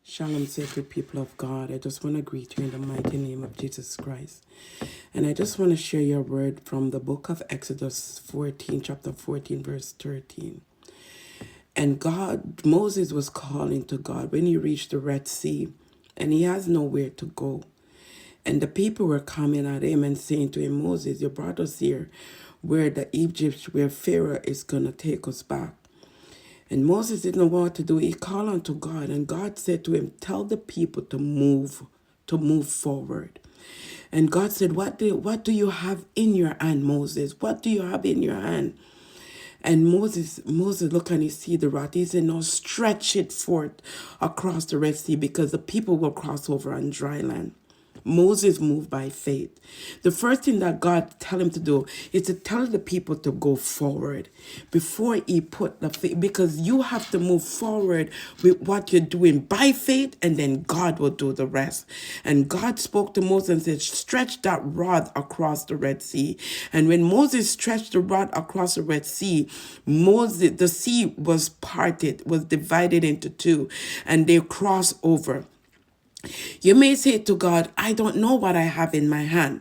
Shalom, sacred people of God. I just want to greet you in the mighty name of Jesus Christ. And I just want to share your word from the book of Exodus 14, chapter 14, verse 13. And Moses was calling to God when he reached the Red Sea, and he has nowhere to go. And the people were coming at him and saying to him, Moses, you brought us here where where Pharaoh is going to take us back. And Moses didn't know what to do. He called unto God, and God said to him, tell the people to move forward. And God said, what do you have in your hand, Moses? What do you have in your hand? And Moses looked and he see the rod. He said, no, stretch it forth across the Red Sea because the people will cross over on dry land. Moses moved by faith. The first thing that God tell him to do is to tell the people to go forward before he put the faith, because you have to move forward with what you're doing by faith, and then God will do the rest. And God spoke to Moses and said, stretch that rod across the Red Sea. And when Moses stretched the rod across the Red Sea, the sea was parted, was divided into two, and they crossed over. You may say to God, I don't know what I have in my hand.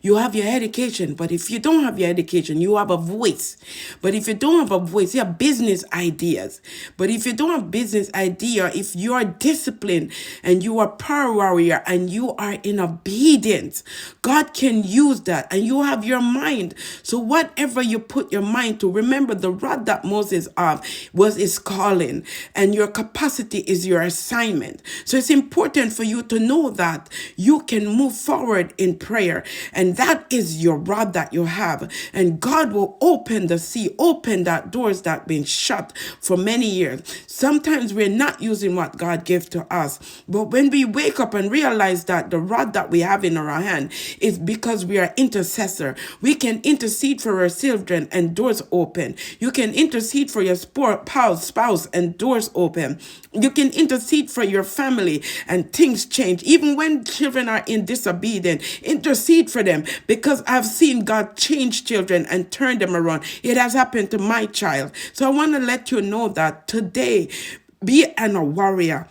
You have your education, but if you don't have your education, you have a voice. But if you don't have a voice, you have business ideas. But if you don't have business idea, if you are disciplined and you are power warrior and you are in obedience, God can use that, and you have your mind. So whatever you put your mind to, remember the rod that Moses was his calling, and your capacity is your assignment. So it's important for you to know that you can move forward in prayer, and that is your rod that you have. And God will open the sea, open that doors that been shut for many years. Sometimes we're not using what God gave to us. But when we wake up and realize that the rod that we have in our hand is because we are intercessor. We can intercede for our children and doors open. You can intercede for your spouse and doors open. You can intercede for your family and things change. Even when children are in disobedience, intercede for them, because I've seen God change children and turn them around. It has happened to my child. So I want to let you know that today, be a warrior.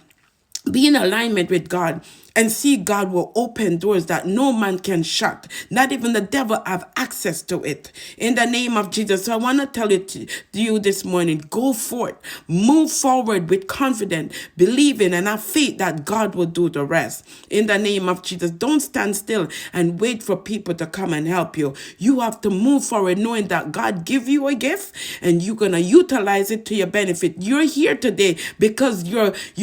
Be in alignment with God and see God will open doors that no man can shut. Not even the devil have access to it. In the name of Jesus. So I want to tell it to you this morning. Go forth. Move forward with confidence, believing and have faith that God will do the rest. In the name of Jesus. Don't stand still and wait for people to come and help you. You have to move forward knowing that God give you a gift and you're going to utilize it to your benefit. You're here today because